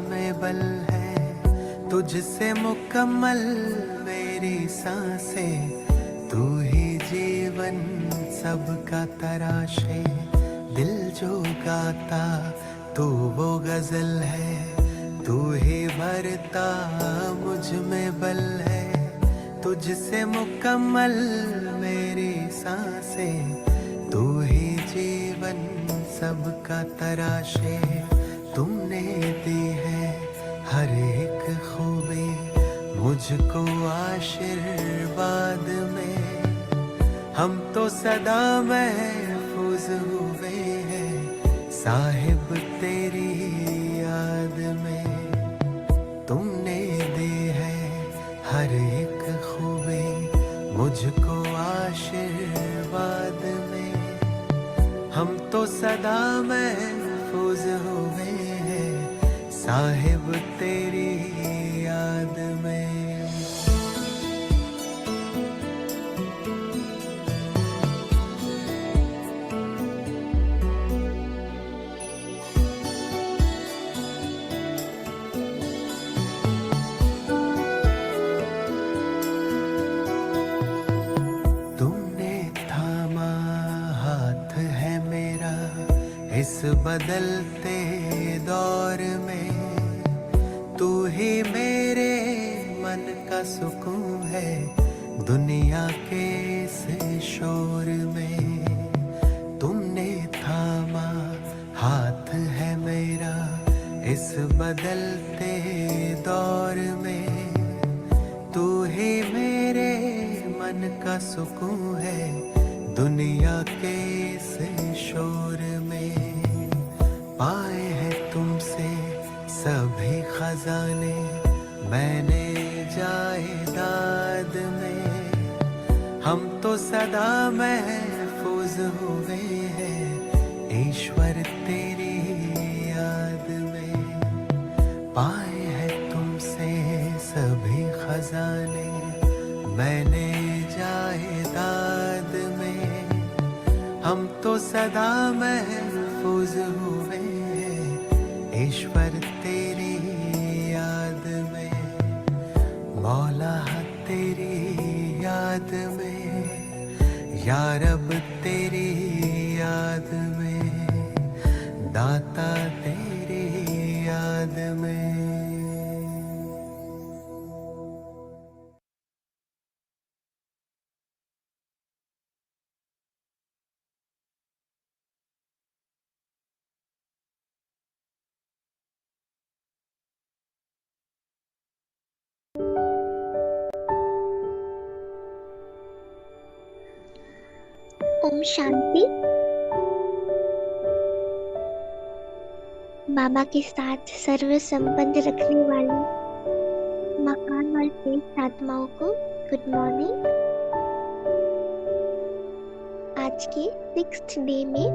में बल है तुझसे मुकम्मल मेरी सांसें, तू ही जीवन सबका तराशे। दिल जो गाता तू वो गजल है, तू ही भरता मुझ में बल है। तुझसे मुकम्मल मेरी सांसें, तू ही जीवन सबका तराशे। तुमने दी है हर एक खूबी मुझको आशीर्वाद में, हम तो सदा महफूज हुए हैं साहिब तेरी याद में। तुमने दी है हर एक खूबी मुझको आशीर्वाद में, हम तो सदा महफूज हुए हैं साहिब तेरी याद में। तुमने थामा हाथ है मेरा इस बदलते दौर में, तू ही मेरे मन का सुकून है दुनिया के इस शोर में। तुमने थामा हाथ है मेरा इस बदलते दौर में, तू ही मेरे मन का सुकून है दुनिया के इस शोर में। पाए हैं तुमसे सभी खजाने मैंने जायदाद में, हम तो सदा महफूज हुए हैं ईश्वर तेरी याद में। पाए हैं तुमसे सभी खजाने मैंने जायदाद में, हम तो सदा महफूज हुए हैं ईश्वर तेरी याद में। मौला तेरी याद में, या रब तेरी याद में, दाता तेरी याद में। ओम शांति। बाबा के साथ सर्व संबंध रखने वाली मकान और श्रेष्ठ आत्माओं को गुड मॉर्निंग। आज के 6th डे में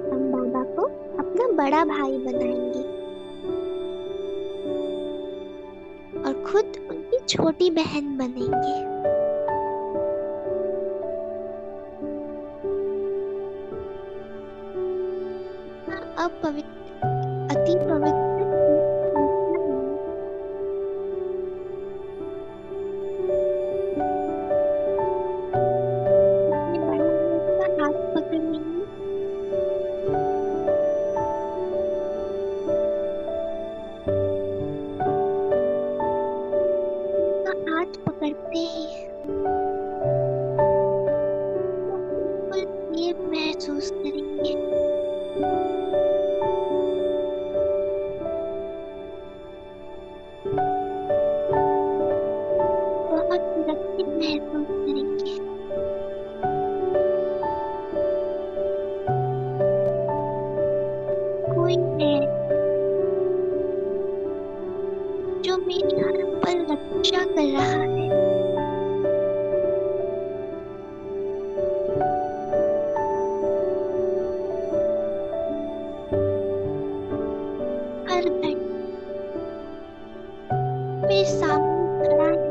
हम बाबा को अपना बड़ा भाई बनाएंगे और खुद उनकी छोटी बहन बनेंगे। अति पवित्र हाथ पकड़ लेंगे हाथ पकड़ते ही बिल्कुल ये महसूस करेंगे बहुत सुरक्षित महसूस करेंगे। कोई है जो मेरी हर पल रक्षा कर रहा है। हर घड़ी मेरे सामने खड़ा है।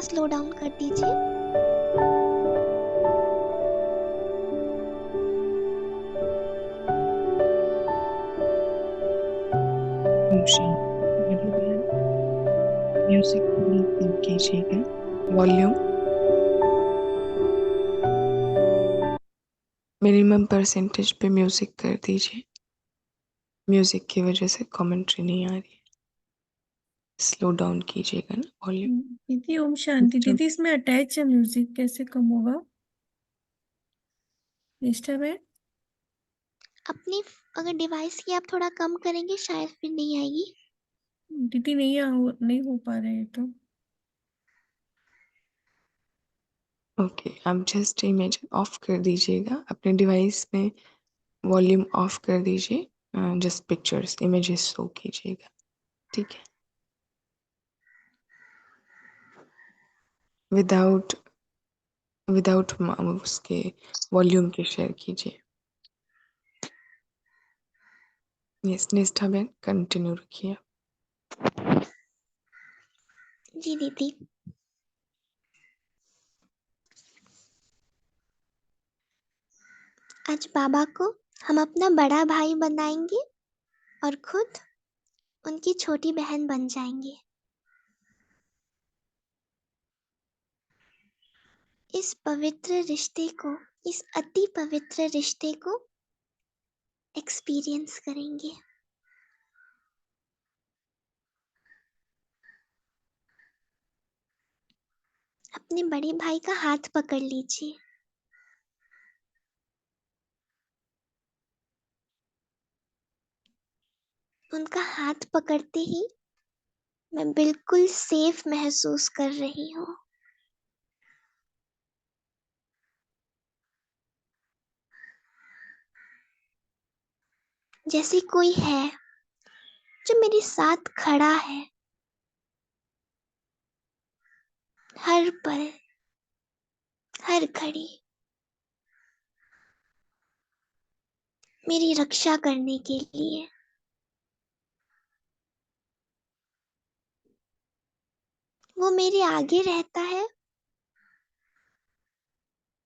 थोड़ा स्लो डाउन कर दीजिए। ओम शांति। मतलब है, म्यूजिक थोड़ा कम कीजिएगा वॉल्यूम। मिनिमम परसेंटेज पे म्यूजिक कर दीजिए। म्यूजिक की वजह से कमेंट्री नहीं आ रही है। स्लो डाउन कीजिएगा ना वॉल्यूम। दीदी ओम शांति। दीदी इसमें अटैच है म्यूजिक, कैसे कम होगा? निष्ठा में अपनी अगर डिवाइस की आप थोड़ा कम करेंगे शायद फिर नहीं आएगी। दीदी नहीं हो पा रहे हैं तो। ओके, आप जस्ट इमेज ऑफ कर दीजिएगा अपने डिवाइस में, वॉल्यूम ऑफ कर दीजिए। जस्ट पिक्चर्स इमेजेस शो कीजिएगा, ठीक है? विदाउट विदाउट उसके वॉल्यूम के शेयर कीजिए। यस निष्ठा बहन, कंटिन्यू रखिए। जी दीदी। आज बाबा को हम अपना बड़ा भाई बनाएंगे और खुद उनकी छोटी बहन बन जाएंगे। इस पवित्र रिश्ते को, इस अति पवित्र रिश्ते को एक्सपीरियंस करेंगे। अपने बड़े भाई का हाथ पकड़ लीजिए। उनका हाथ पकड़ते ही मैं बिल्कुल सेफ महसूस कर रही हूँ। जैसे कोई है जो मेरे साथ खड़ा है, हर पल, हर घड़ी मेरी रक्षा करने के लिए। वो मेरे आगे रहता है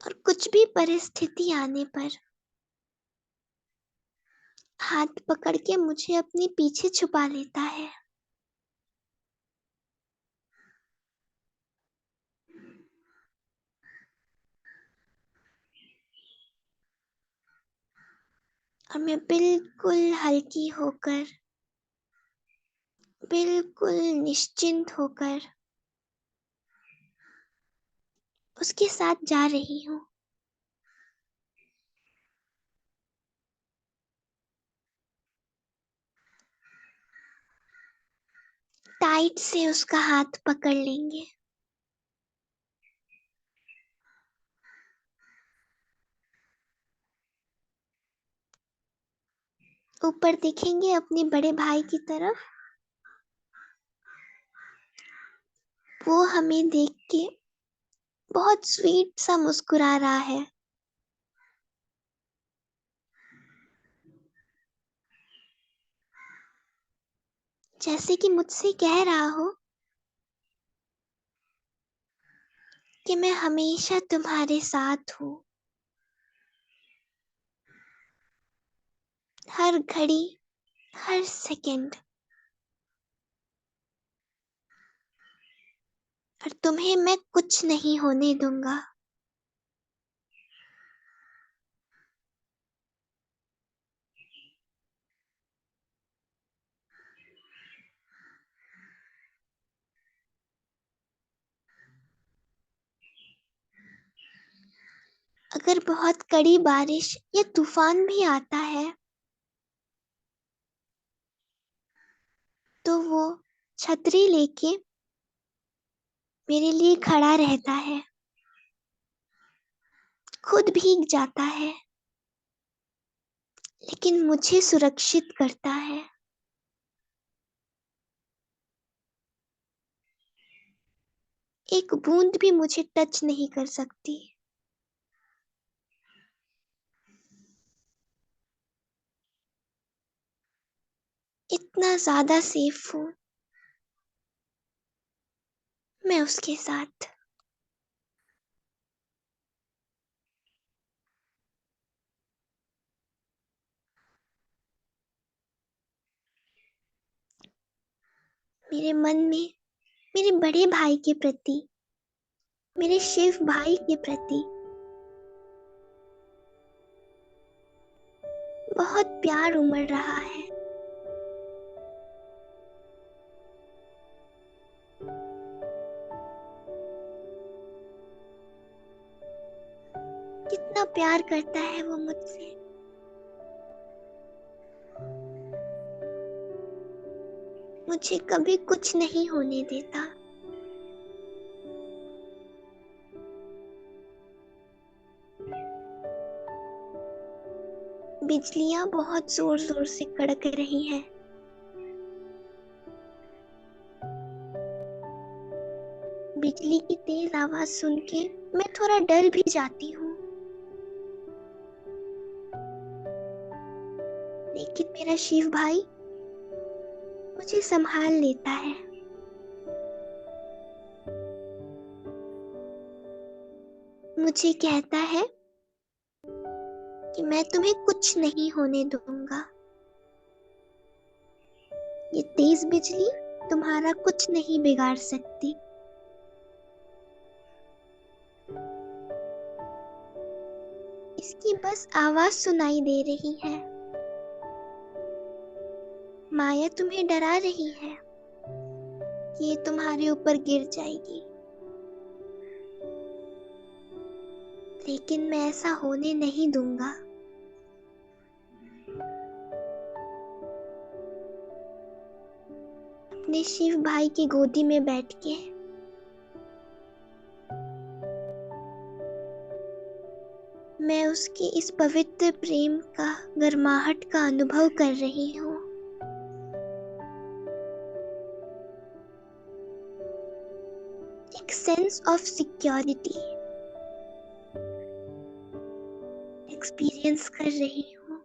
और कुछ भी परिस्थिति आने पर हाथ पकड़ के मुझे अपने पीछे छुपा लेता है। और मैं बिल्कुल हल्की होकर, बिल्कुल निश्चिंत होकर उसके साथ जा रही हूँ। टाइट से उसका हाथ पकड़ लेंगे। ऊपर देखेंगे अपने बड़े भाई की तरफ। वो हमें देख के बहुत स्वीट सा मुस्कुरा रहा है। जैसे कि मुझसे कह रहा हो कि मैं हमेशा तुम्हारे साथ हूँ, हर घड़ी, हर सेकंड। और तुम्हें मैं कुछ नहीं होने दूंगा। अगर बहुत कड़ी बारिश या तूफान भी आता है तो वो छतरी लेके मेरे लिए खड़ा रहता है। खुद भीग जाता है लेकिन मुझे सुरक्षित करता है। एक बूंद भी मुझे टच नहीं कर सकती। इतना ज्यादा सेफ हूँ। मैं उसके साथ। मेरे मन में मेरे बड़े भाई के प्रति, मेरे शिव भाई के प्रति बहुत प्यार उमड़ रहा है। कितना प्यार करता है वो मुझसे। मुझे कभी कुछ नहीं होने देता। बिजलियां बहुत जोर जोर से कड़क रही हैं। बिजली की तेज आवाज सुन के मैं थोड़ा डर भी जाती हूँ, लेकिन मेरा शिव भाई मुझे संभाल लेता है। मुझे कहता है कि मैं तुम्हें कुछ नहीं होने दूंगा। ये तेज बिजली तुम्हारा कुछ नहीं बिगाड़ सकती। इसकी बस आवाज सुनाई दे रही है। माया तुम्हें डरा रही है कि ये तुम्हारे ऊपर गिर जाएगी, लेकिन मैं ऐसा होने नहीं दूंगा। अपने शिव भाई की गोदी में बैठ के मैं उसके इस पवित्र प्रेम का गर्माहट का अनुभव कर रही हूँ। एक सेंस ऑफ सिक्योरिटी एक्सपीरियंस कर रही हूँ।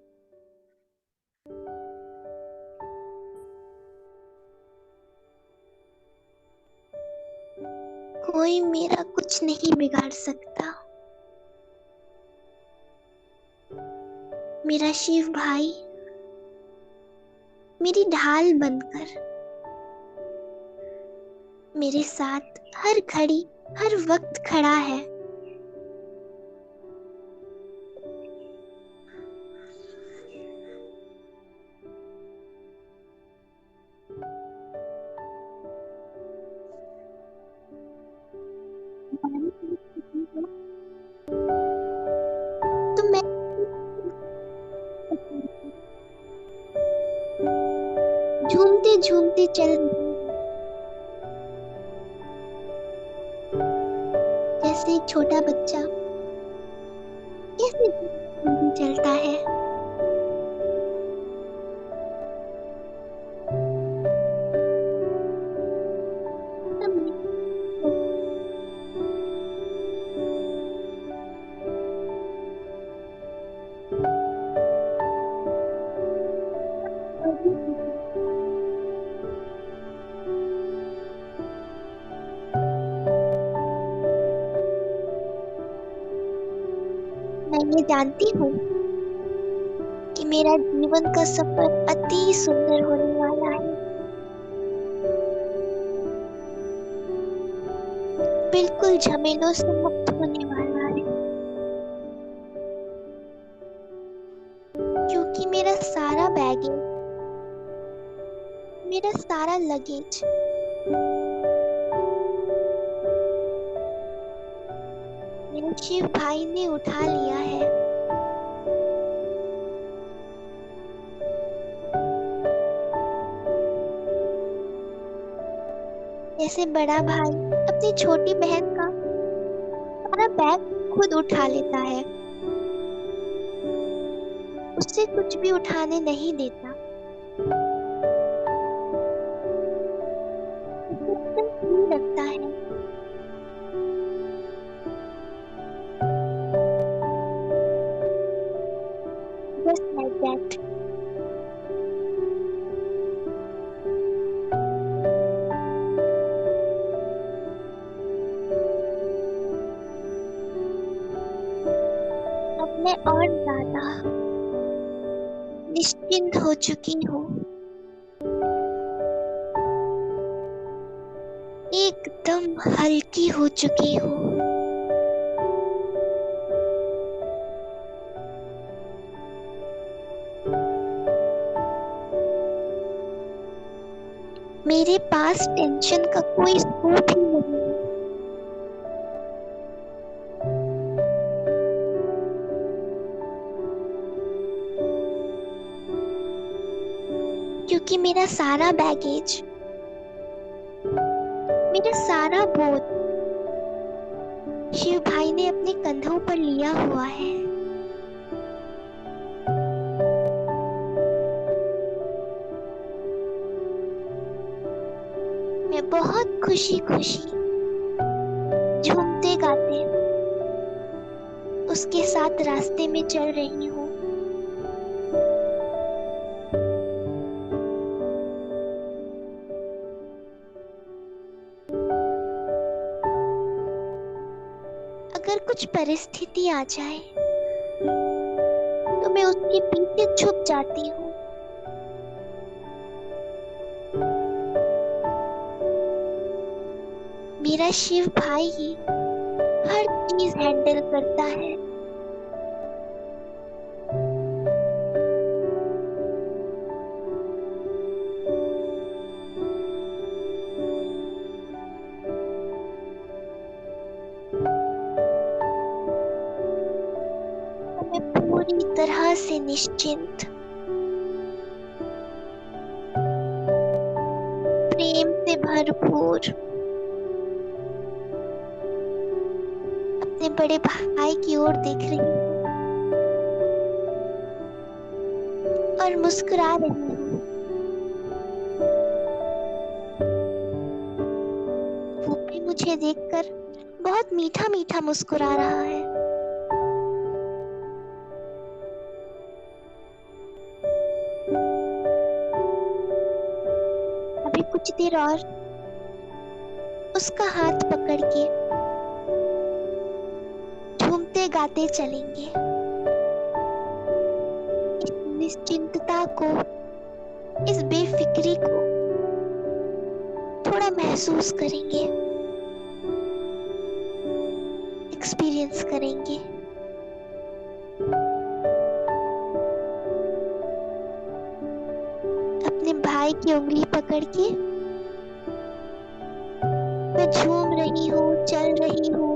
कोई मेरा कुछ नहीं बिगाड़ सकता। मेरा शिव भाई मेरी ढाल बनकर मेरे साथ हर घड़ी हर वक्त खड़ा है। तो मैं झूमते झूमते चल रही हूँ, जैसे एक छोटा बच्चा कैसे झूमते चलता है। तब मैं ये जानती हूँ कि मेरा जीवन का सफर अति सुंदर होने वाला है। बिल्कुल झमेलों से मुक्त होने वाला है, क्योंकि मेरा सारा बैगेज, मेरा सारा लगेज मेरे शिव भाई ने उठा लिया है। जैसे बड़ा भाई अपनी छोटी बहन का सारा बैग खुद उठा लेता है, उससे कुछ भी उठाने नहीं देता। उसे एकदम फ्री रखता है। Just like that. और ज्यादा निश्चिंत हो चुकी हूँ। एकदम हल्की हो चुकी हूँ। मेरे पास टेंशन का कोई स्कोप ही नहीं है। क्योंकि मेरा सारा बैगेज, मेरा सारा बोझ शिव भाई ने अपने कंधों पर लिया हुआ है। मैं बहुत खुशी खुशी झूमते गाते उसके साथ रास्ते में चल रही हूँ। अगर कुछ परिस्थिति आ जाए तो मैं उसके पीछे छुप जाती हूँ। मेरा शिव भाई ही हर चीज हैंडल करता है। तो मैं पूरी तरह से निश्चिंत, प्रेम से भरपूर अपने बड़े भाई की ओर देख रही हूँ और मुस्कुरा रही हूँ। वो भी मुझे देखकर बहुत मीठा मीठा मुस्कुरा रहा है। अभी कुछ देर और उसका हाथ पकड़ के झूमते गाते चलेंगे। इस निश्चिंतता को, इस बेफिक्री को थोड़ा महसूस करेंगे, एक्सपीरियंस करेंगे। अपने भाई की उंगली पकड़ के मैं झूम रही हूँ, चल रही हूँ।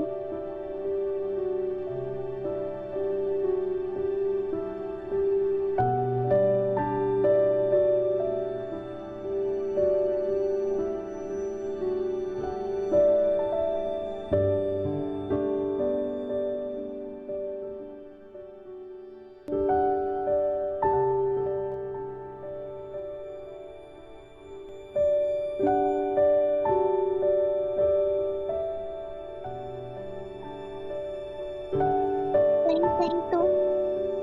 कहीं कहीं तो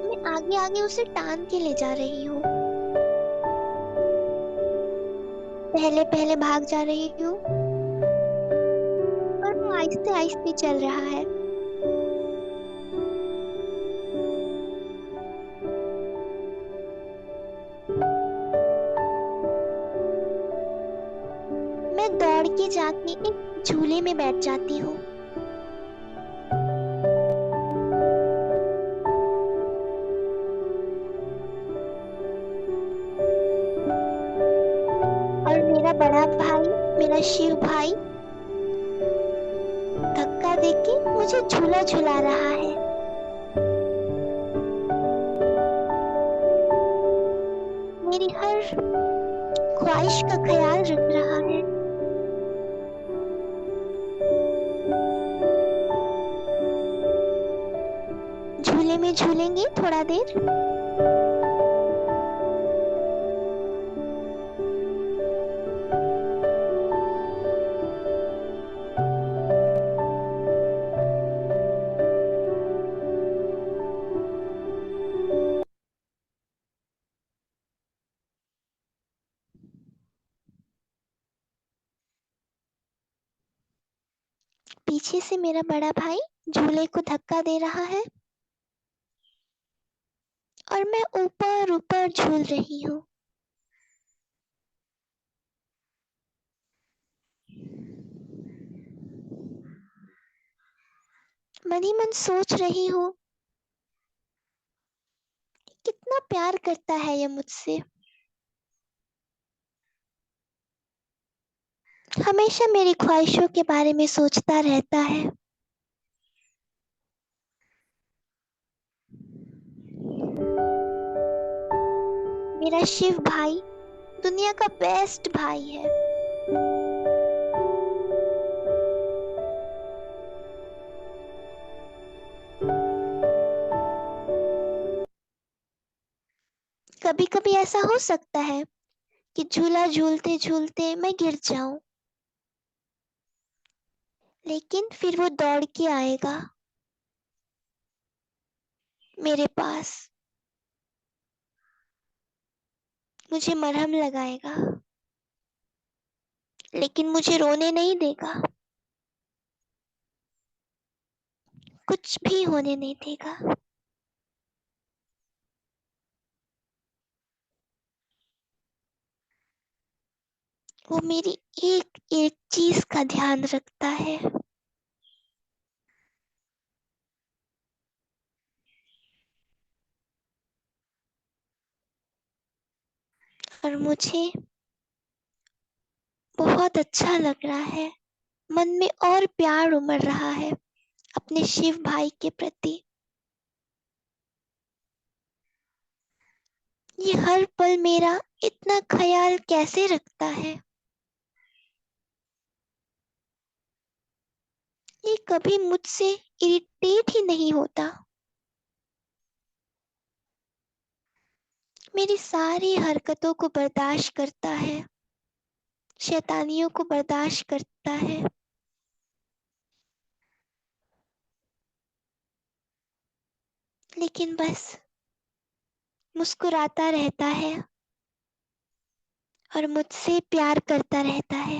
मैं आगे आगे उसे टान के ले जा रही हूँ। पहले पहले भाग जा रही हूँ और वो आहिस्ते आहिस्ते चल रहा है। मैं दौड़ के जाके एक झूले में बैठ जाती हूँ। और मेरा बड़ा भाई, मेरा शिव भाई धक्का देके मुझे झूला झुला रहा है। मेरी हर ख्वाहिश का ख्याल रख रहा है। झूले में झूलेंगे थोड़ा देर। पीछे से मेरा बड़ा भाई झूले को धक्का दे रहा है। और मैं ऊपर ऊपर झूल रही हूँ। मन ही मन सोच रही हूँ कितना प्यार करता है ये मुझसे। हमेशा मेरी ख्वाहिशों के बारे में सोचता रहता है। मेरा शिव भाई दुनिया का बेस्ट भाई है। कभी कभी ऐसा हो सकता है कि झूला झूलते झूलते मैं गिर जाऊं, लेकिन फिर वो दौड़ के आएगा मेरे पास, मुझे मरहम लगाएगा, लेकिन मुझे रोने नहीं देगा, कुछ भी होने नहीं देगा। वो मेरी एक एक चीज का ध्यान रखता है। और मुझे बहुत अच्छा लग रहा है। मन में और प्यार उमड़ रहा है अपने शिव भाई के प्रति। ये हर पल मेरा इतना ख्याल कैसे रखता है। ये कभी मुझसे इरिटेट ही नहीं होता। मेरी सारी हरकतों को बर्दाश्त करता है, शैतानियों को बर्दाश्त करता है। लेकिन बस मुस्कुराता रहता है और मुझसे प्यार करता रहता है।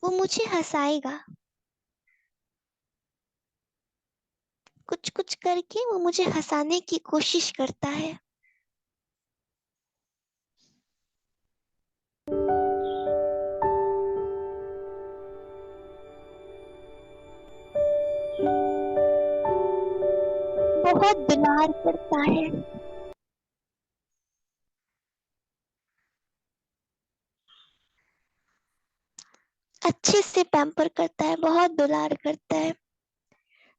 वो मुझे हंसाएगा, कुछ कुछ करके वो मुझे हंसाने की कोशिश करता है। बहुत दुलार करता है, अच्छे से पैम्पर करता है, बहुत दुलार करता है।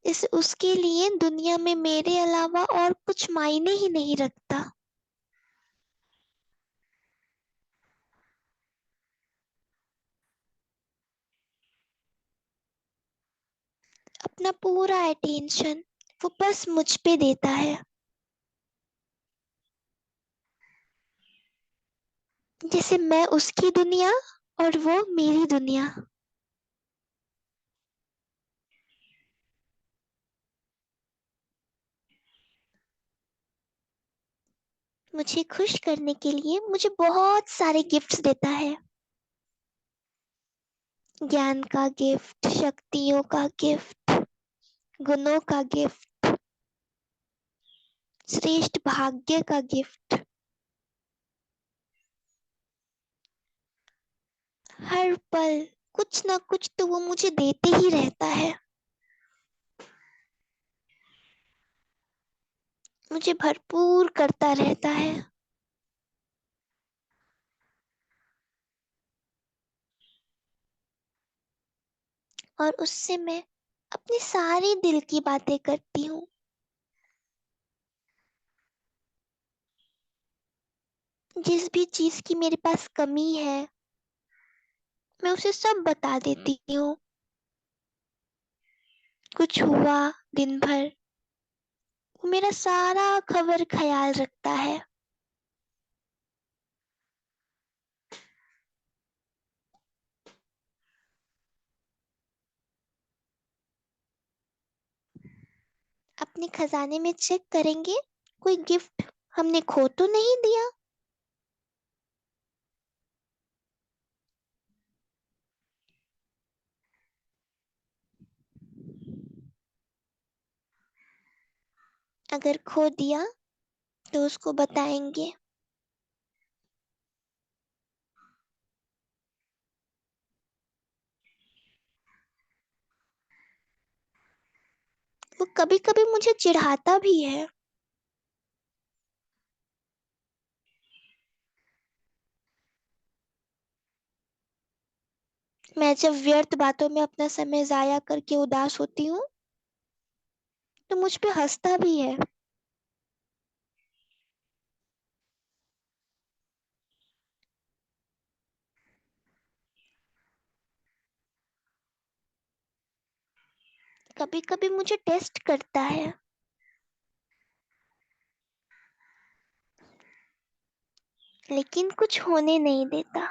जैसे उसके लिए दुनिया में मेरे अलावा और कुछ मायने ही नहीं रखता। अपना पूरा अटेंशन वो बस मुझ पे देता है। जैसे मैं उसकी दुनिया और वो मेरी दुनिया। मुझे खुश करने के लिए मुझे बहुत सारे गिफ्ट्स देता है। ज्ञान का गिफ्ट, शक्तियों का गिफ्ट, गुणों का गिफ्ट, श्रेष्ठ भाग्य का गिफ्ट। हर पल कुछ ना कुछ तो वो मुझे देते ही रहता है। मुझे भरपूर करता रहता है। और उससे मैं अपनी सारी दिल की बातें करती हूँ। जिस भी चीज की मेरे पास कमी है मैं उसे सब बता देती हूँ। कुछ हुआ दिन भर, वो मेरा सारा खबर ख्याल रखता है। अपने खजाने में चेक करेंगे कोई गिफ्ट हमने खो तो नहीं दिया। अगर खो दिया तो उसको बताएंगे। वो कभी कभी मुझे चिढ़ाता भी है। मैं जब व्यर्थ बातों में अपना समय जाया करके उदास होती हूँ तो मुझ पे हंसता भी है। कभी कभी मुझे टेस्ट करता है, लेकिन कुछ होने नहीं देता।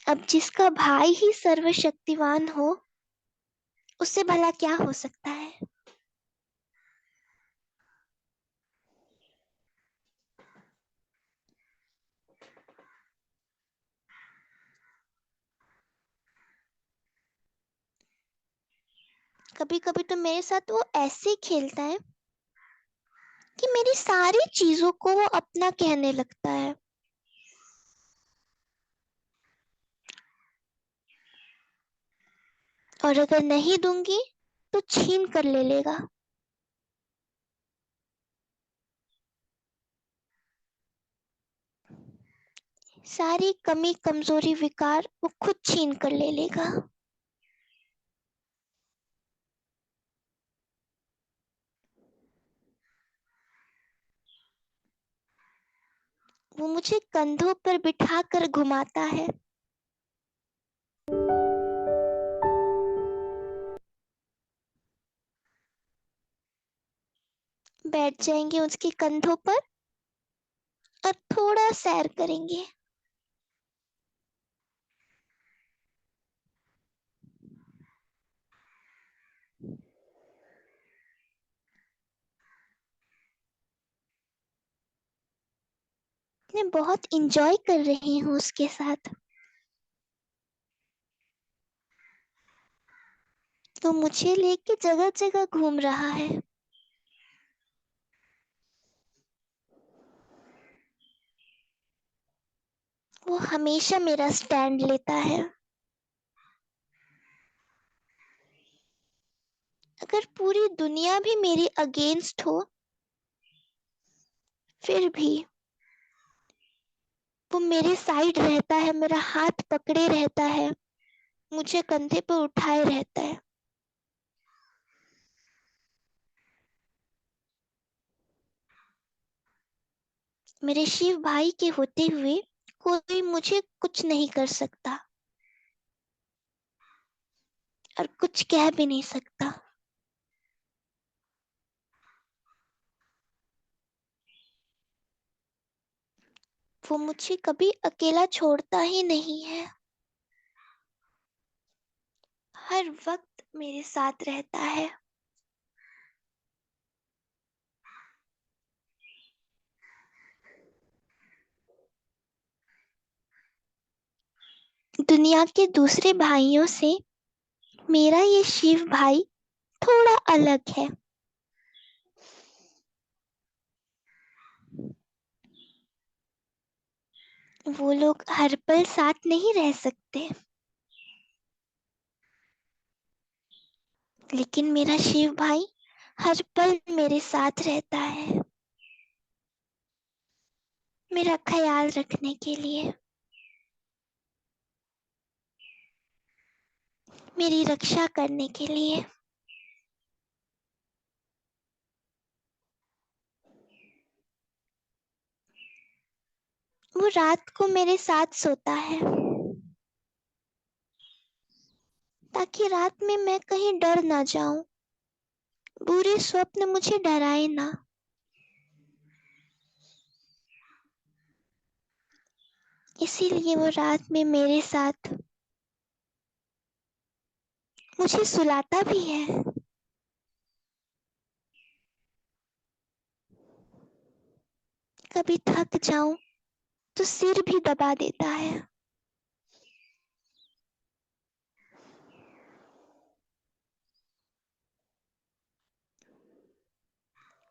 अब जिसका भाई ही सर्वशक्तिवान हो, उससे भला क्या हो सकता है। कभी कभी तो मेरे साथ वो ऐसे खेलता है कि मेरी सारी चीजों को वो अपना कहने लगता है। और अगर नहीं दूंगी तो छीन कर ले लेगा। सारी कमी कमजोरी विकार वो खुद छीन कर ले लेगा। वो मुझे कंधों पर बिठा कर घुमाता है। बैठ जाएंगे उसके कंधों पर और थोड़ा सैर करेंगे। मैं बहुत इंजॉय कर रही हूँ उसके साथ। वो मुझे लेके जगह जगह घूम रहा है। वो हमेशा मेरा स्टैंड लेता है। अगर पूरी दुनिया भी मेरे अगेंस्ट हो, फिर भी वो मेरे साइड रहता है, मेरा हाथ पकड़े रहता है, मुझे कंधे पर उठाए रहता है। मेरे शिव भाई के होते हुए कोई मुझे कुछ नहीं कर सकता और कुछ कह भी नहीं सकता। वो मुझे कभी अकेला छोड़ता ही नहीं है, हर वक्त मेरे साथ रहता है। दुनिया के दूसरे भाइयों से मेरा ये शिव भाई थोड़ा अलग है। वो लोग हर पल साथ नहीं रह सकते, लेकिन मेरा शिव भाई हर पल मेरे साथ रहता है, मेरा ख्याल रखने के लिए, मेरी रक्षा करने के लिए। वो रात को मेरे साथ सोता है ताकि रात में मैं कहीं डर ना जाऊं, बुरे स्वप्न मुझे डराए ना। इसीलिए वो रात में मेरे साथ मुझे सुलाता भी है। कभी थक जाऊं तो सिर भी दबा देता है।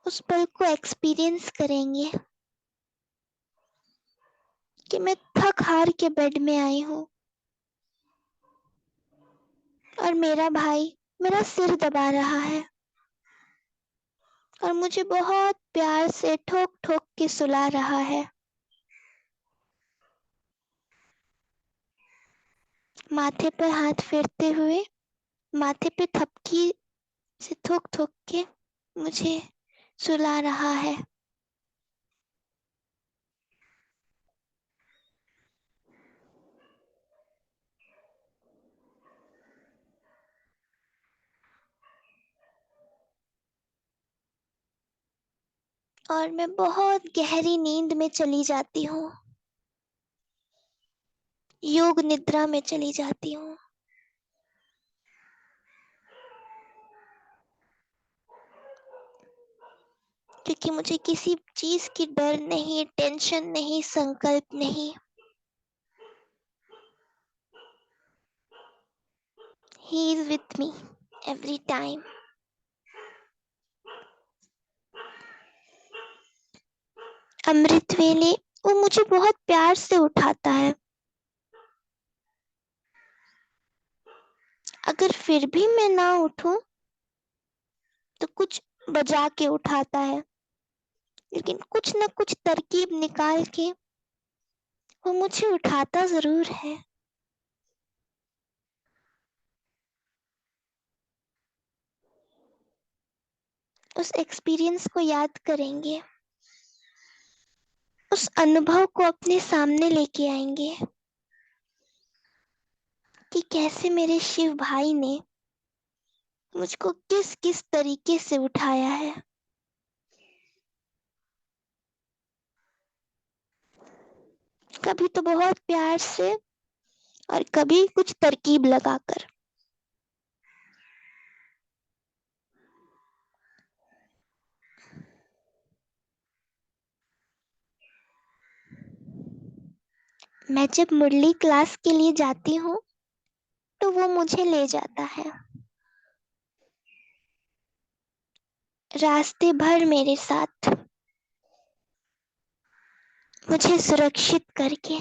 उस पल को एक्सपीरियंस करेंगे कि मैं थक हार के बेड में आई हूँ और मेरा भाई मेरा सिर दबा रहा है और मुझे बहुत प्यार से ठोक ठोक के सुला रहा है। माथे पर हाथ फेरते हुए, माथे पे थपकी से थोक थोक के मुझे सुला रहा है। और मैं बहुत गहरी नींद में चली जाती हूँ, योग निद्रा में चली जाती हूँ। क्योंकि मुझे किसी चीज की डर नहीं, टेंशन नहीं, संकल्प नहीं। He is with me every time. अमृत वेले वो मुझे बहुत प्यार से उठाता है। अगर फिर भी मैं ना उठूं तो कुछ बजा के उठाता है, लेकिन कुछ न कुछ तरकीब निकाल के वो मुझे उठाता जरूर है। उस एक्सपीरियंस को याद करेंगे, उस अनुभव को अपने सामने लेके आएंगे कि कैसे मेरे शिव भाई ने मुझको किस किस तरीके से उठाया है। कभी तो बहुत प्यार से और कभी कुछ तरकीब लगाकर। मैं जब मुरली क्लास के लिए जाती हूँ तो वो मुझे ले जाता है, रास्ते भर मेरे साथ, मुझे सुरक्षित करके।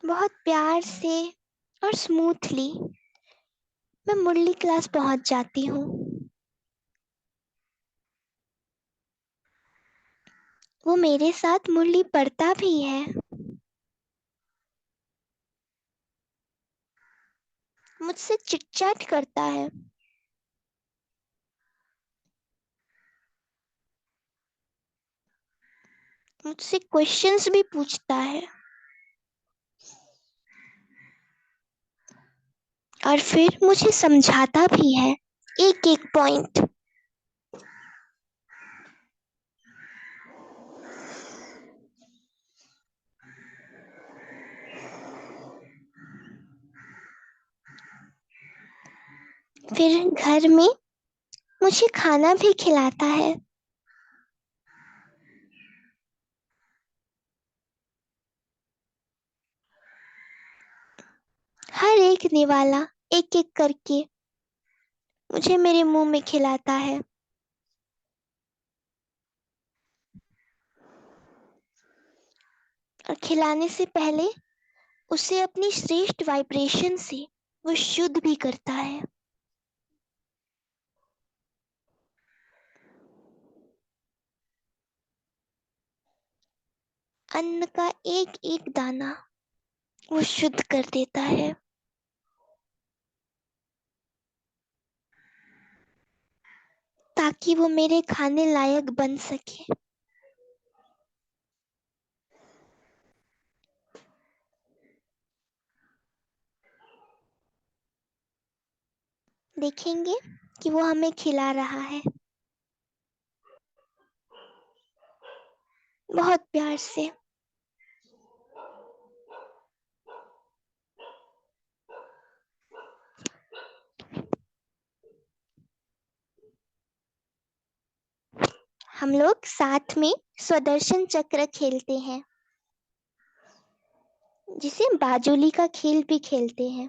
बहुत प्यार से और स्मूथली मैं मुरली क्लास पहुंच जाती हूँ। वो मेरे साथ मुरली पढ़ता भी है, मुझसे चिटचैट करता है, मुझसे क्वेश्चंस भी पूछता है और फिर मुझे समझाता भी है एक एक पॉइंट। फिर घर में मुझे खाना भी खिलाता है। हर एक निवाला एक एक करके मुझे मेरे मुंह में खिलाता है। और खिलाने से पहले उसे अपनी श्रेष्ठ वाइब्रेशन से वो शुद्ध भी करता है। अन्न का एक एक दाना वो शुद्ध कर देता है, ताकि वो मेरे खाने लायक बन सके। देखेंगे कि वो हमें खिला रहा है बहुत प्यार से। हम लोग साथ में स्वदर्शन चक्र खेलते हैं। जिसे बाजुली का खेल भी खेलते हैं।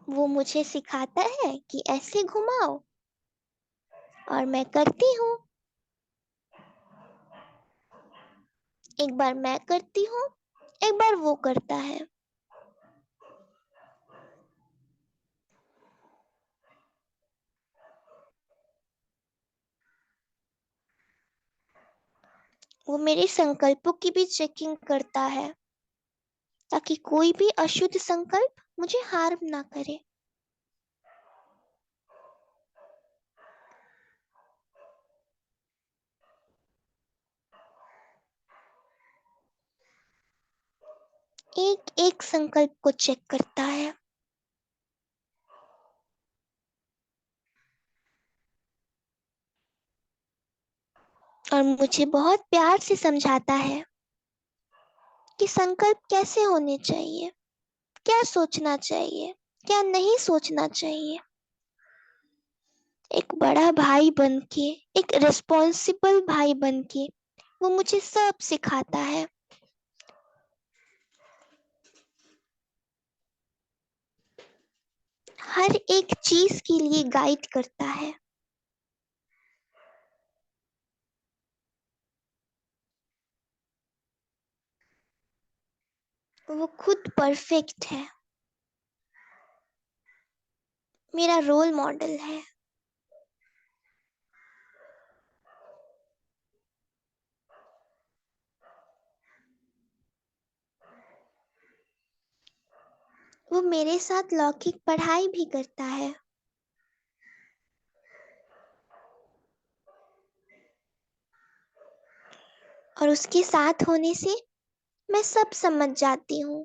वो मुझे सिखाता है कि ऐसे घुमाओ, और मैं करती हूँ। एक बार मैं करती हूँ, एक बार वो करता है। वो मेरे संकल्पों की भी चेकिंग करता है, ताकि कोई भी अशुद्ध संकल्प मुझे हार्म ना करे। एक एक संकल्प को चेक करता है, और मुझे बहुत प्यार से समझाता है कि संकल्प कैसे होने चाहिए, क्या सोचना चाहिए, क्या नहीं सोचना चाहिए। एक बड़ा भाई बनके, एक रिस्पॉन्सिबल भाई बनके वो मुझे सब सिखाता है। हर एक चीज के लिए गाइड करता है। वो खुद परफेक्ट है, मेरा रोल मॉडल है। वो मेरे साथ लौकिक पढ़ाई भी करता है, और उसके साथ होने से मैं सब समझ जाती हूँ।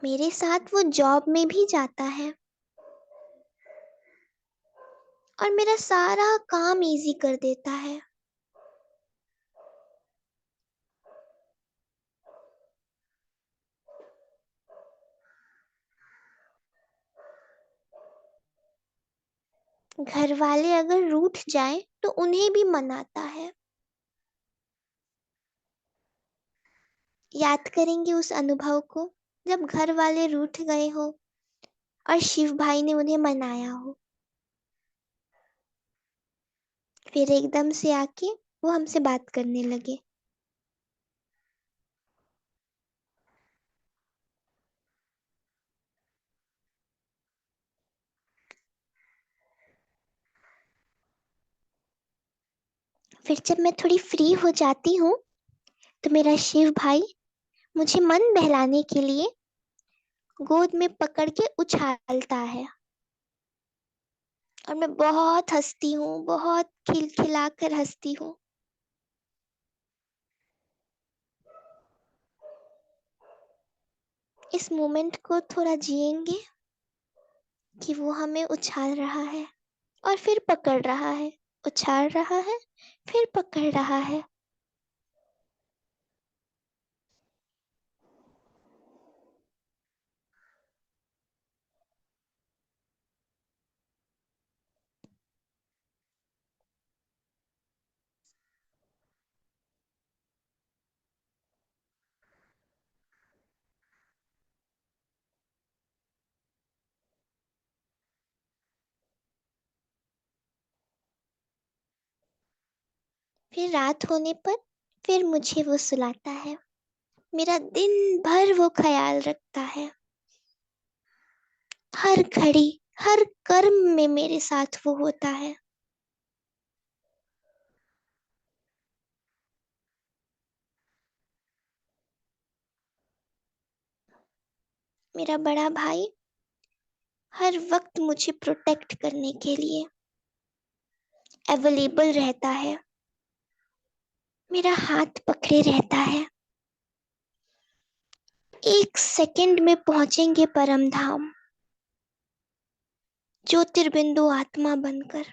मेरे साथ वो जॉब में भी जाता है, और मेरा सारा काम इजी कर देता है। घर वाले अगर रूठ जाए तो उन्हें भी मनाता है। याद करेंगे उस अनुभव को, जब घर वाले रूठ गए हो और शिव भाई ने उन्हें मनाया हो। फिर एकदम से आके वो हमसे बात करने लगे। फिर जब मैं थोड़ी फ्री हो जाती हूँ तो मेरा शिव भाई मुझे मन बहलाने के लिए गोद में पकड़ के उछालता है, और मैं बहुत हंसती हूँ, बहुत खिलखिलाकर हंसती हूँ। इस मोमेंट को थोड़ा जिएंगे कि वो हमें उछाल रहा है और फिर पकड़ रहा है, उछाल रहा है, फिर पकड़ रहा है। फिर रात होने पर फिर मुझे वो सुलाता है। मेरा दिन भर वो ख्याल रखता है। हर घड़ी, हर कर्म में मेरे साथ वो होता है। मेरा बड़ा भाई हर वक्त मुझे प्रोटेक्ट करने के लिए अवेलेबल रहता है। मेरा हाथ पकड़े रहता है। एक सेकंड में पहुंचेंगे परम धाम, ज्योतिर्बिंदु आत्मा बनकर,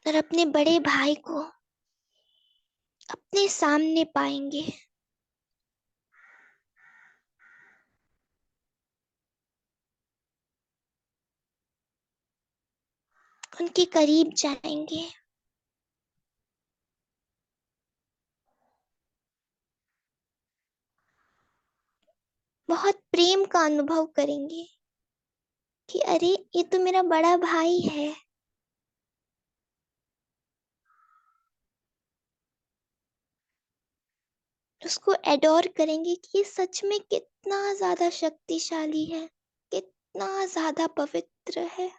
और अपने बड़े भाई को अपने सामने पाएंगे। उनके करीब जाएंगे, बहुत प्रेम का अनुभव करेंगे कि अरे ये तो मेरा बड़ा भाई है। उसको एडोर करेंगे कि ये सच में कितना ज्यादा शक्तिशाली है, कितना ज्यादा पवित्र है,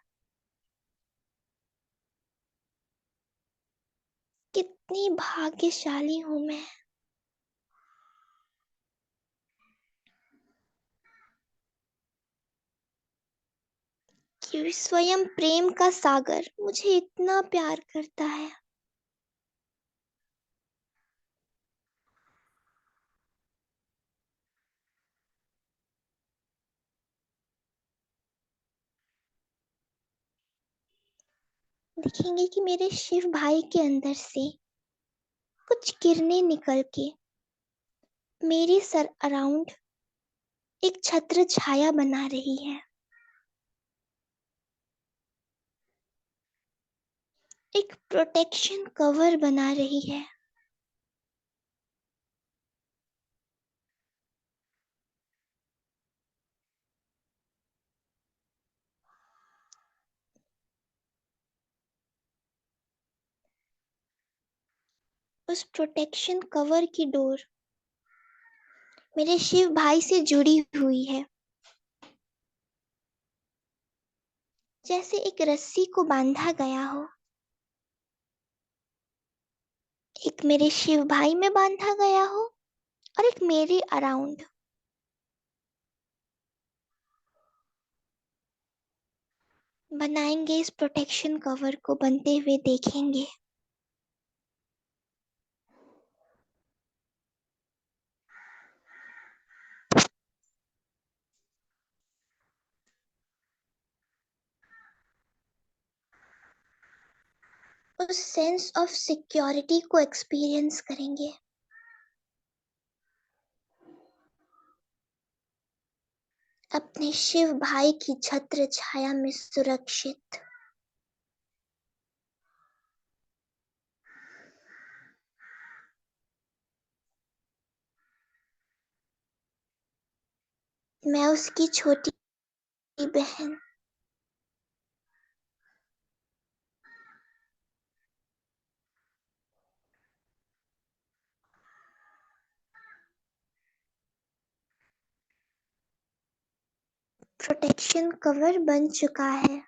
कितनी भाग्यशाली हूं मैं कि स्वयं प्रेम का सागर मुझे इतना प्यार करता है। देखेंगे कि मेरे शिव भाई के अंदर से कुछ किरणें निकल के मेरे सर अराउंड एक छत्र छाया बना रही है, एक प्रोटेक्शन कवर बना रही है। उस प्रोटेक्शन कवर की डोर मेरे शिव भाई से जुड़ी हुई है, जैसे एक रस्सी को बांधा गया हो। एक मेरे शिव भाई में बांधा गया हो और एक मेरे अराउंड। बनाएंगे इस प्रोटेक्शन कवर को बनते हुए देखेंगे। उस सेंस ऑफ सिक्योरिटी को एक्सपीरियंस करेंगे। अपने शिव भाई की छत्र छाया में सुरक्षित। मैं उसकी छोटी बहन, प्रोटेक्शन कवर बन चुका है।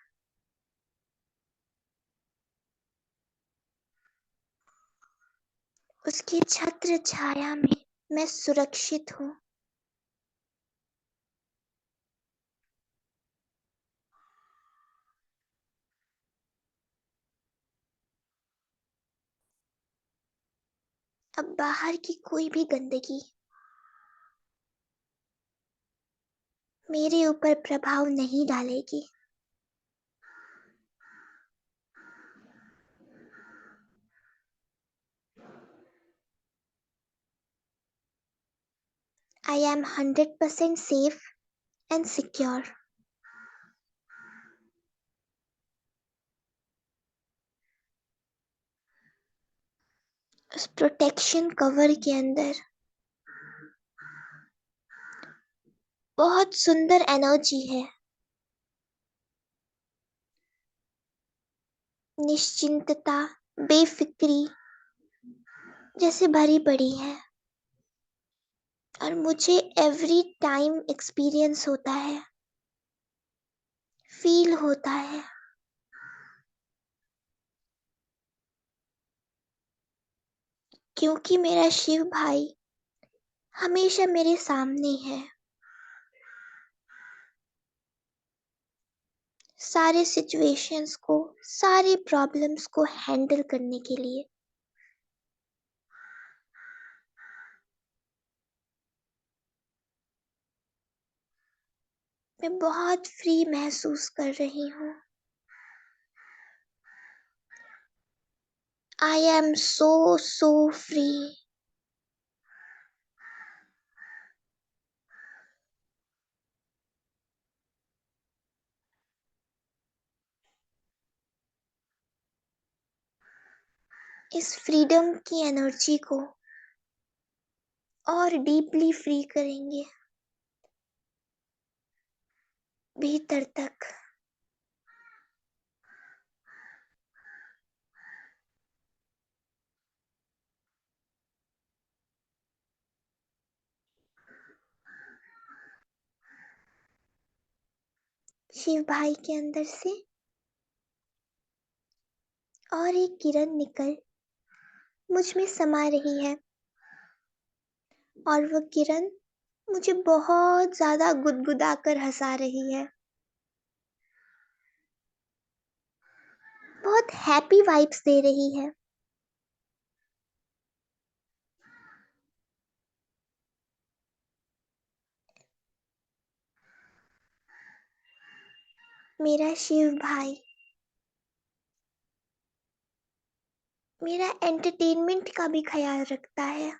उसकी छत्र छाया में मैं सुरक्षित हूँ। अब बाहर की कोई भी गंदगी मेरे ऊपर प्रभाव नहीं डालेगी। I am 100% safe and secure. उस प्रोटेक्शन कवर के अंदर बहुत सुंदर एनर्जी है, निश्चिंतता, बेफिक्री जैसे भरी पड़ी है। और मुझे एवरी टाइम एक्सपीरियंस होता है, फील होता है क्योंकि मेरा शिव भाई हमेशा मेरे सामने है, सारे सिचुएशंस को, सारी प्रॉब्लम्स को हैंडल करने के लिए। मैं बहुत फ्री महसूस कर रही हूँ। I am so free. इस फ्रीडम की एनर्जी को और डीपली फ्री करेंगे भीतर तक। शिव भाई के अंदर से और एक किरण निकल मुझ में समा रही है, और वो किरण मुझे बहुत ज्यादा गुदगुदाकर हंसा रही है, बहुत हैप्पी वाइब्स दे रही है। मेरा शिव भाई मेरा एंटरटेनमेंट का भी ख्याल रखता है।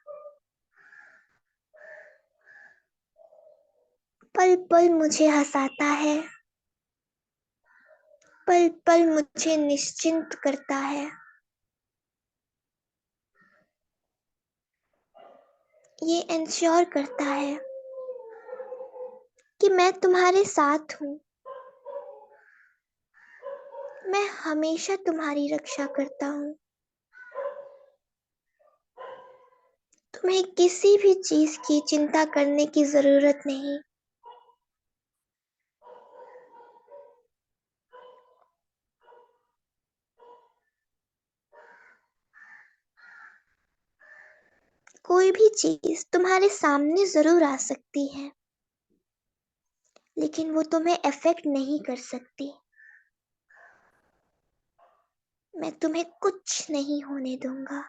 पल पल मुझे हंसाता है, पल पल मुझे निश्चिंत करता है। ये इंश्योर करता है कि मैं तुम्हारे साथ हूँ, मैं हमेशा तुम्हारी रक्षा करता हूँ। तुम्हें किसी भी चीज की चिंता करने की जरूरत नहीं। कोई भी चीज तुम्हारे सामने जरूर आ सकती है, लेकिन वो तुम्हें अफेक्ट नहीं कर सकती। मैं तुम्हें कुछ नहीं होने दूंगा।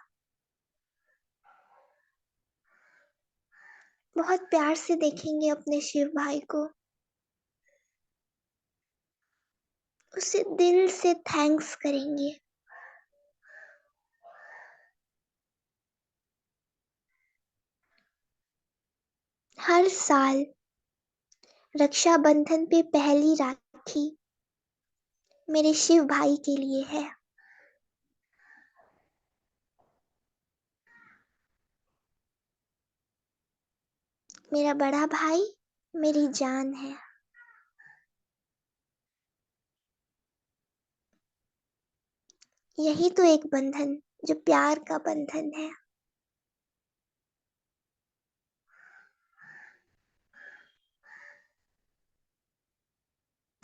बहुत प्यार से देखेंगे अपने शिव भाई को, उसे दिल से थैंक्स करेंगे। हर साल रक्षाबंधन पे पहली राखी मेरे शिव भाई के लिए है। मेरा बड़ा भाई मेरी जान है। यही तो एक बंधन जो प्यार का बंधन है।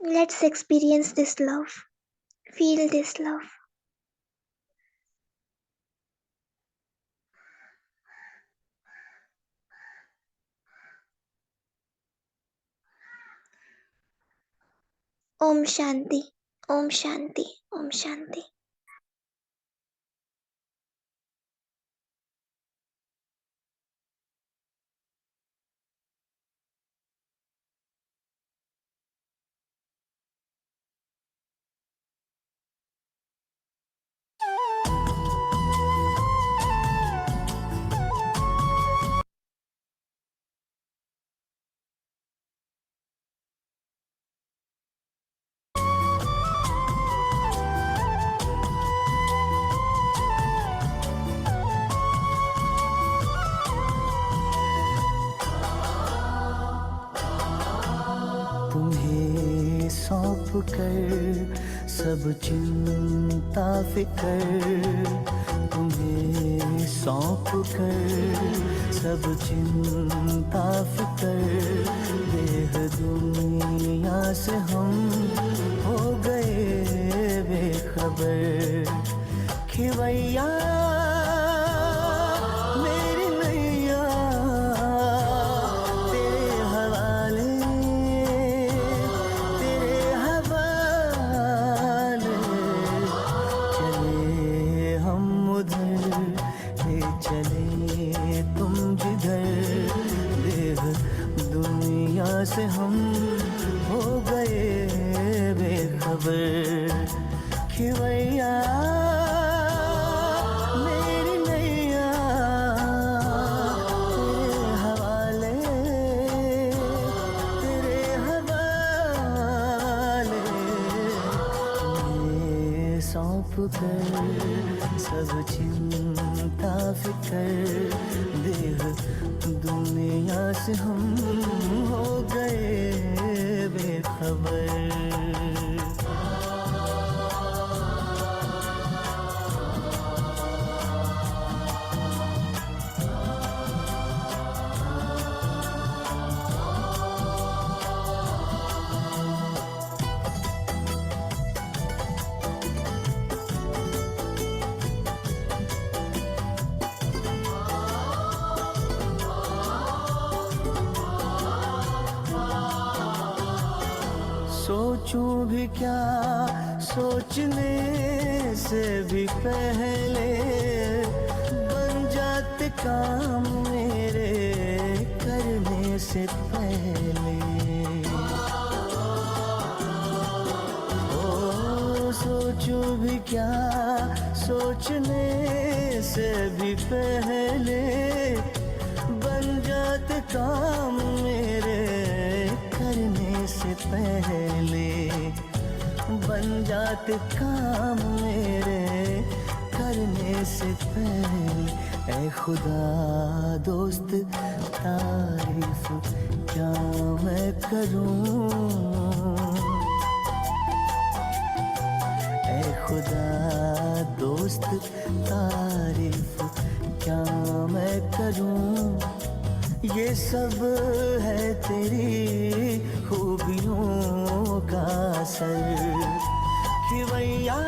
Let's experience this love. Feel this love. Om Shanti, Om Shanti, Om Shanti. तुम्हें सौंप कर सब चिंता फिकर, तुम्हें सौंप कर सब चिंता फिकर, देह दुनिया से हम हो गए बेखबर। खिवैया मेरी नैया तेरे हवाले, तेरे हवाले। चले हम उधर, ले चले तुम जिधर, देह दुनिया से हम हो गए बेखबर। खिवैया मेरी नैया तेरे हवाले, तेरे हवाले। तुम्हें सौंप सौंप कर सब चिंता फिकर, देह दुनिया से हम हो गए बेखबर। सोचूं भी क्या सोचने से भी पहले, बन जाते काम मेरे करने से पहले। ओ सोचूं भी क्या सोचने से भी पहले, बन जाते काम मेरे करने से पहले, बन जाते काम मेरे करने से पहले। ऐ खुदा दोस्त तारीफ क्या मैं करूं, ऐ खुदा दोस्त तारीफ क्या मैं करूं। ये सब है तेरी खूबियों का असर, खिवैया